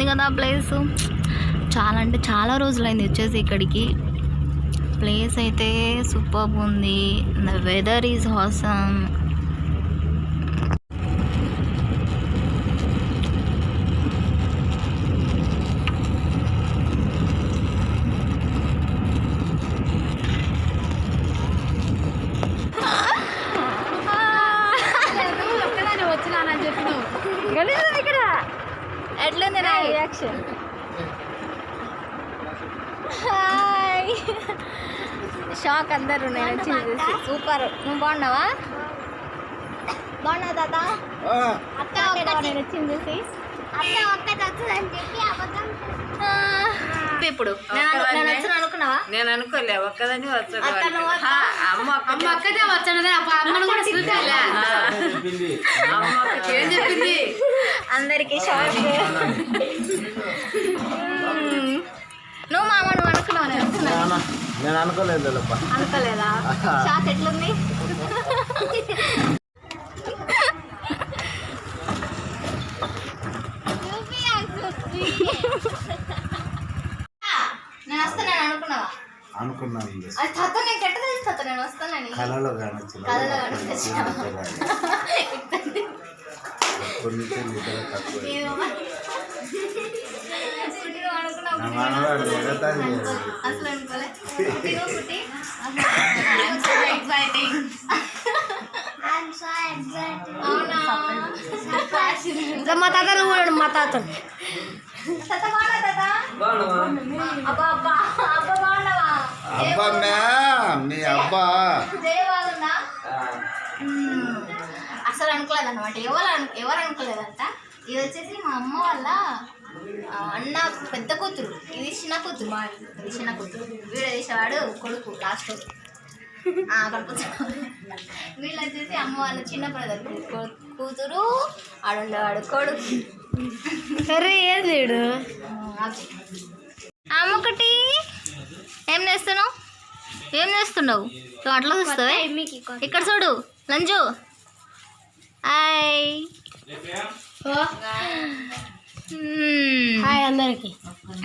కదా ప్లేస్. చాలా అంటే చాలా రోజులైంది వచ్చేసి ఇక్కడికి. ప్లేస్ అయితే సూపర్ ఉంది. The weather is awesome. ఇక్కడ ఎట్లుంది నా రియాక్షన్? హాయ్, షాక్ అందరు నేను వచ్చి చూసి. సూపర్. నువ్వు బాగున్నావా? బాగున్నావు తాత? అక్క నేను వచ్చింది చూసి ఇప్పుడు నేను వచ్చాను అనుకున్నావా? నేను అనుకోలే, ఒక్కదని వచ్చాడు. అమ్మక్కదే వచ్చాడు. అమ్మను కూడా ఏం చెప్పింది అందరికి షాక్. నువ్వు మామ నువ్వు అనుకున్నావు? నేను అనుకోలేదు. అనుకోలేదా? షాక్ ఎట్లుంది? నేను వస్తాను అనుకున్నావా? అనుకున్నాను. నేను కెట్ట తెలుస్తా నేను వస్తానని. కళలో కానొచ్చు. అసలు అనుకోలే. మా తాత కూడా మా తాత అసలు అనుకోలేదన్నమాట. ఎవరు అనుకోలేదంట. ఇది వచ్చేసి మా అమ్మ వాళ్ళ అన్న పెద్ద కూతురు, ఇది చిన్న కూతురు. ఇది చిన్న కూతురు. వీడు వేసేవాడు కొడుకు లాస్ట్. వీళ్ళు వచ్చేసి అమ్మ వాళ్ళ చిన్న బ్రదర్ కూతురు, ఆడుండేవాడు కొడుకు. సరే ఏది వీడు? అమ్మొకటి ఏం చేస్తున్నావు? ఏం చేస్తున్నావు? నువ్వు అట్లా చూస్తావే. ఇక్కడ చూడు లంజు. హాయ్ హాయ్ అందరికి.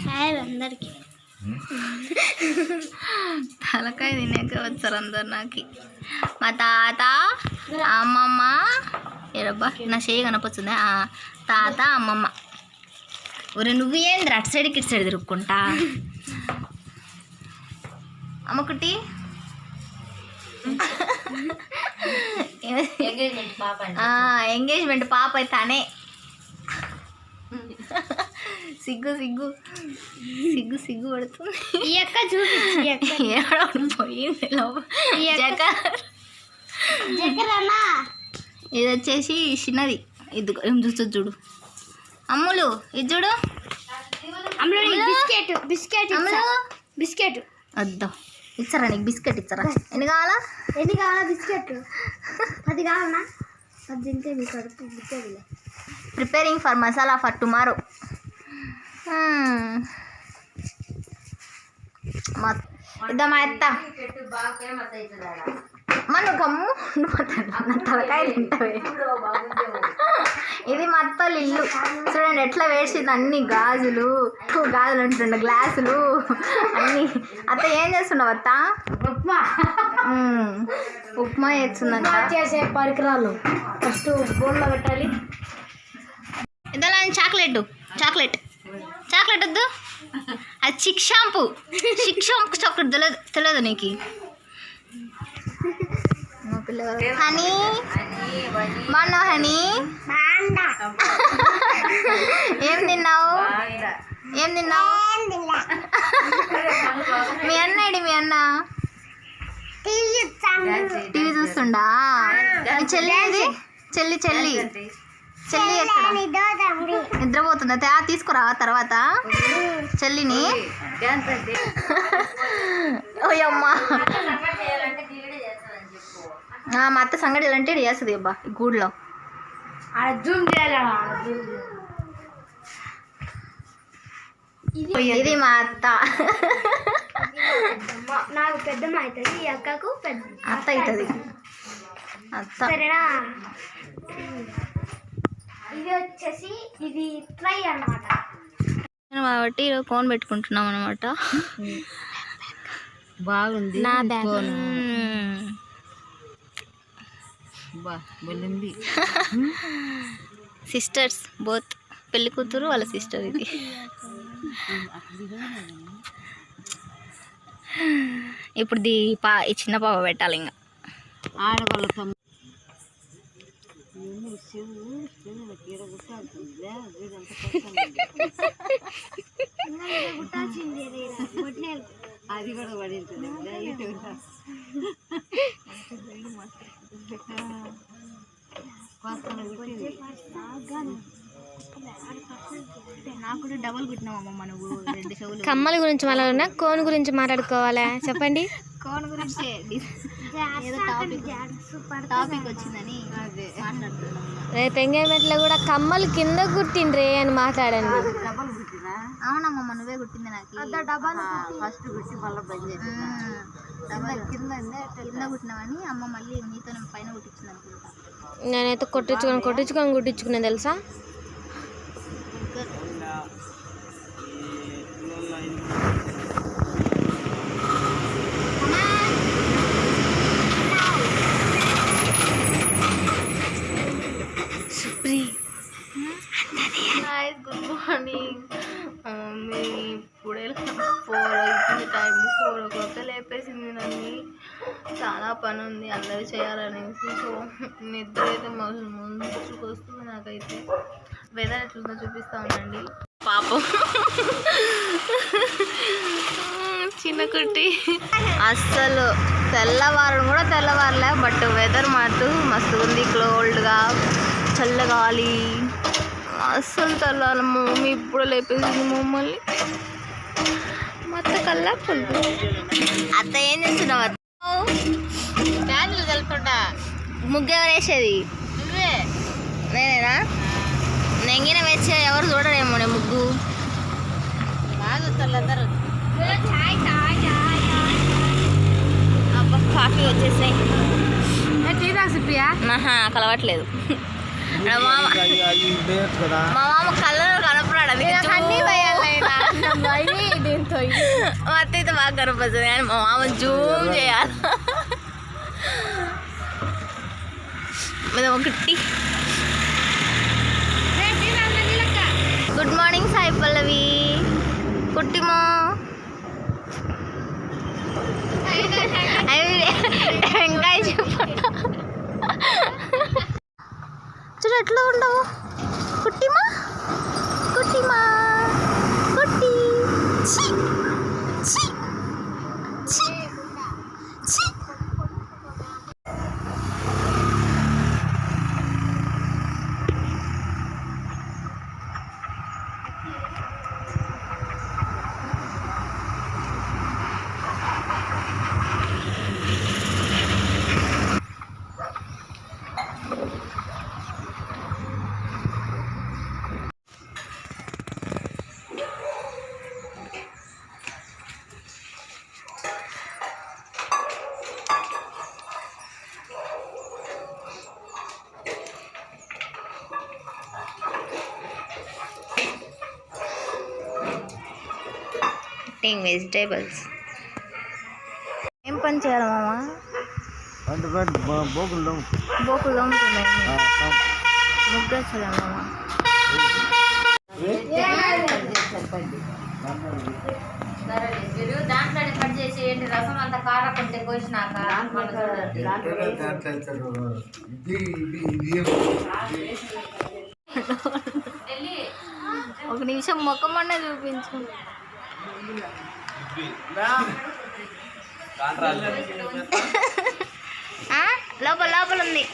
హాయ్ అందరికి. తలకాయ తినేక వచ్చారు అందరు నాకు. మా తాత, అమ్మమ్మ. ఏరబ్బా నా చేయి కనపచ్చుందా? తాత అమ్మమ్మ. ఒరే నువ్వు ఏంద్ర అటు సైడ్కి ఇటు సైడ్ తిరుక్కుంటా? అమ్మొకటి ఎంగేజ్మెంట్ పాప అయితే సిగ్గు సిగ్గు సిగ్గు సిగ్గు పడుతుంది. ఈ అక్క చూపి పోయింది. ఇది వచ్చేసి చిన్నది. ఇది ఏం చూస్తుంది చూడు అమ్ములు. ఇది చూడు బిస్కెట్ బిస్కెట్ బిస్కెట్ వద్దా? ఇచ్చారా నీకు బిస్కెట్? ఇచ్చారా? ఎన్ని కావాలా? బిస్కెట్ 10 కావాలన్నా? 10 తింటే మీ కడుపు biscuit. Preparing for masala for tomorrow. ఇద్దా మా ఎత్త మన గమ్ము నా తలకాయ తింటవే. ఇది మా అత్తలు ఇల్లు. చూడండి ఎట్లా వేసింది. అన్ని గాజులు అంటుండ, గ్లాసులు అన్నీ. అత్త ఏం చేస్తున్నావు అత్త? ఉప్మా చేస్తుందంట. చేసే పరికరాలు ఫస్ట్ బోన్లో పెట్టాలి. ఇదలా చాక్లెట్ వద్దు. అది చిక్ షాంపూ చాక్లెట్ తెలియదు నీకు? హనీ బాగున్నావు? హనీ ఏం తిన్నావు? మీ అన్న మీ అన్న టీవీ చూస్తుండా? మీ చెల్లి ఎక్కడ? నిద్రపోతుందా? తీసుకురా తర్వాత చెల్లిని. ఓయమ్మా మా అత్త సంగడి ఎలాంటి చేస్తుంది అబ్బా గూడ్లో. ఇది మా అత్త. నాకు పెద్దమ్మ అవుతుంది, ఈ అక్కకు పెద్ద అత్త అవుతుంది. అత్త సరేనా? ఇది వచ్చేసి ఇది ట్రై అన్నమాట. కాబట్టి ఈరోజు కోన్ పెట్టుకుంటున్నాం అనమాట. బాగుంది నా బ్యాగ్ వెళ్ళింది. సిస్టర్స్ బోత్, పెళ్లి కూతురు వాళ్ళ సిస్టర్. ఇది ఇప్పుడు ఈ చిన్న పాప పెట్టాలి. ఇంకా ఆడవాళ్ళతో అది కూడా పడి ఉంటుంది. నాకు కూడా డబల్ కుట్టినామమ్మ నువ్వు 2 చెవులు. కమ్మల గురించి మాట్లాడినా కోన్ గురించి మాట్లాడుకోవాలా చెప్పండి. కోన్ గురించి ఏదో టాపిక్ వచ్చిందని మాట్లాడుతున్నాం. రేపు ఎంగేజ్మెంట్లో కూడా కమ్మలు కింద కుట్టిండ్రే అని మాట్లాడండి. అవునమ్మమ్మ నువ్వే కుట్టింది నాకు. ఫస్ట్ కుట్టి మళ్ళీ బంద్ చేసి కింద కుట్టినావని అమ్మ మళ్ళీ నీతో పైన కుట్టించింది అనుకుంటా. నేనైతే కుట్టించుకున్నా తెలుసా. Good morning. మమ్మీ ఇప్పుడే 4 అవుతుంది టైం. 4 o'clock లేపేసింది నన్ను. చాలా పని ఉంది అందరూ చేయాలనేసి. సో నిద్ర అయితే ముంచుకొస్తుంది నాకైతే. వెదర్ ఎట్లుందో చూపిస్తా ఉండండి. పాపం చిన్న కుట్టి అస్సలు తెల్లవారడం కూడా తెల్లవారలే. బట్ వెదర్ మాత్రం మస్తు ఉంది. కోల్డ్గా చల్లగాలి అస్సలు తెల్లాలి. మమ్మీ ఇప్పుడు లేపేసింది మమ్మల్ని. మొత్తం కల్లా పుల్లు. అత్త ఏం చేస్తున్నావు? ఫ్యాన్లు తెలుపుంటా. ముగ్గు ఎవరు వేసేది? నువ్వే. నేనేనా? నెంగిన వేసే ఎవరు చూడరేమో నేను ముగ్గు. బాగా వస్తారు అందరూ. అబ్బా కాఫీ వచ్చేసాయి. టీ రాసిప్రియా కలవట్లేదు. మా మామ కదా మా మామ కళ్ళలో కనపడాడు. అది అన్నీ దీంతో మా అత్త అయితే బాగా కనపడుతుంది కానీ మా మామ జూమ్ చేయాలి. మీద ఒకటి. Good morning Sai Pallavi. కుట్టిమో వెంకాయ చెప్పండి. చూడు ఎట్లా ఉండవు. కుట్టిమా కుట్టిమా కుట్టి. ఛీ ఛీ ఛీ ఛీ. వెజిటేబుల్స్. ఏం పని చేయాలి మామ? బోకులు తోముతున్నాయి. ముగ్గు వచ్చేదా మామ? దాంట్లో కట్ చేసి రసం అంతా కారకుంటే కోసినాక ఒక నిమిషం ముఖమన్నా చూపించు. లోపల లోపల ఉంది.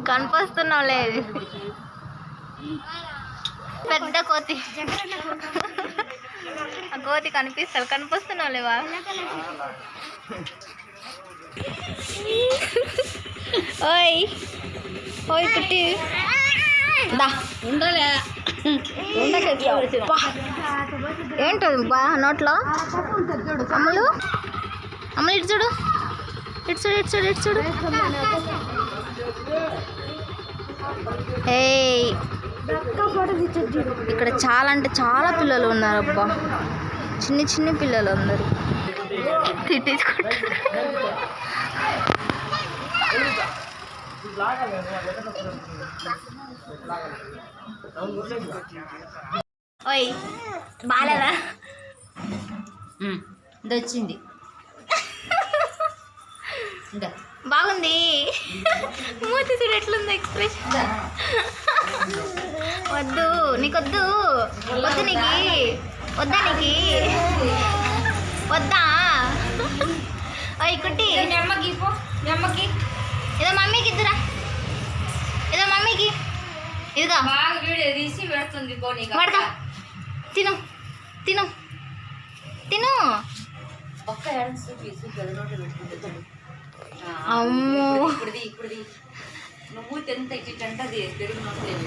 కనిపిస్తున్నావు లేదు. పెద్ద కోతి. ఆ కోతి కనిపిస్తున్నావు లేవా? ఓయ్ ఓయ్ కుట్టి దా ఏంటది బా నోట్లో అమ్ములు అమ్ములు ఇటు చూడు ఇటు చూడు ఇటు చూడు ఇటు చూడు ఏయ్ ఇక్కడ చాలా అంటే చాలా పిల్లలు ఉన్నారు అబ్బా చిన్ని చిన్ని పిల్లలు అందరూ తిట్టించుకుంటారు ఓయ్ బాలేదా ఇది వచ్చింది బాగుంది మూతి చూడు ఎట్లుంది ఎక్స్ప్రెషన్ వద్దు నీకొద్దు వద్దు నీకు వద్దా నీకు వద్దా ఓయ్ కుట్టి అమ్మకి ఏదో మమ్మీకి ఇద్దురా ఏదో మమ్మీకి ఇదిగా బాగా వీడియో తీసి పెడుతుంది పోనీ పడతా తిను తిను తిను ఒక్క ఎడం చూపి నోట్లో పెట్టుకుంటుంది అమ్మో ఇప్పుడుది నువ్వు ఎంత ఇచ్చింటది పెరుగు నోట్లేదు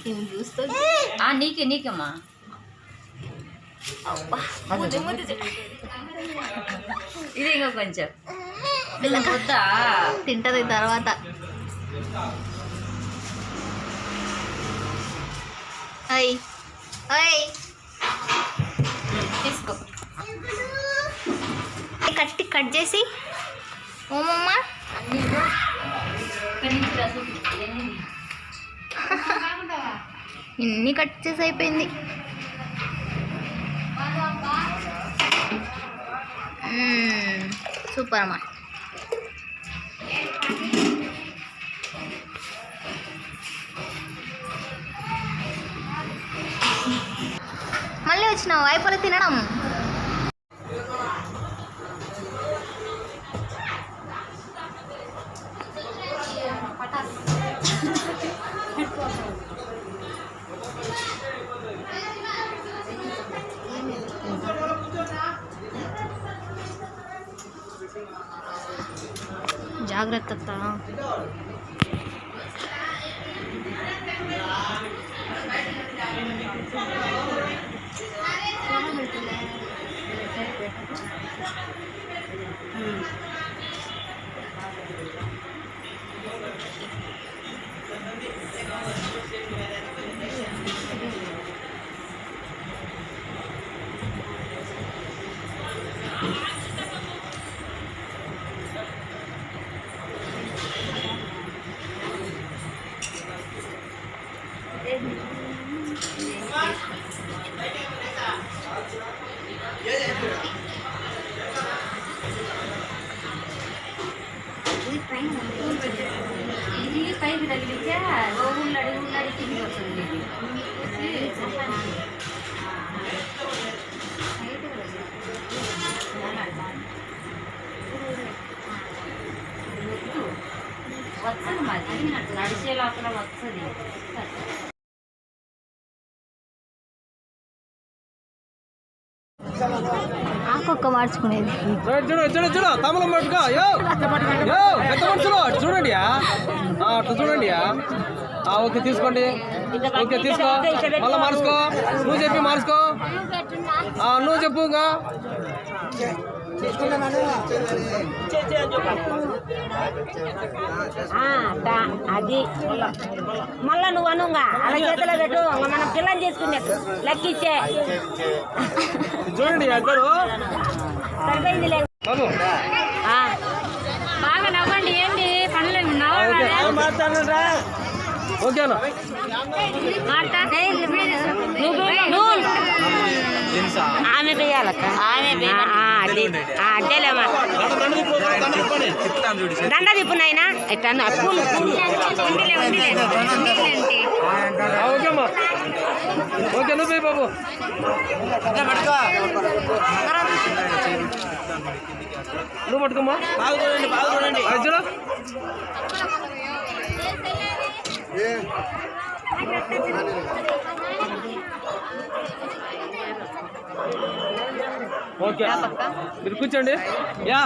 ఇవి చూస్తుంది నీకేమ్మా ఇది ఇంకా కొంచెం వద్దా తింటది తర్వాత అయ్ అయ్ తీసుకో కట్ చేసి ఓమమ్మ ఇన్ని కట్ చేసి అయిపోయింది సూపర్ అమ్మా మళ్ళీ వచ్చినావు అయిపోలే తినడం జాగ్రత్త ఇది పైకి తగిలితే ఉల్లాడి తిరిగి వస్తుంది వస్తుంది మరి నడిచే లోపల వస్తుంది ఆకొక్క మార్చుకునేది చూడు తమలం పట్టుకో పెద్ద మనుషులు అటు చూడండి అటు చూడండి ఓకే తీసుకోండి ఓకే తీసుకో మళ్ళీ మార్చుకో నువ్వు చెప్పి మార్చుకో నువ్వు చెప్పు ఇంకా అది మళ్ళా నువ్వు అనుగా అలా చేతిలో పెట్టు మనం పిల్లని చేసుకునే లెక్కిచ్చే చూడండి అందరూ సరిపోయింది లేదు బాగా నవ్వండి ఏంటి పనులు ఓకేనా ఆమె వేయాలక్క అదేలేమా దండ తిప్పు నాయన ఇట్లా పూలు ఓకేమ్మా ఓకే నువ్వు పోయి బాబు నువ్వు పట్టుకోమ్మా చూడ ఓకే మీరు కూర్చోండి యా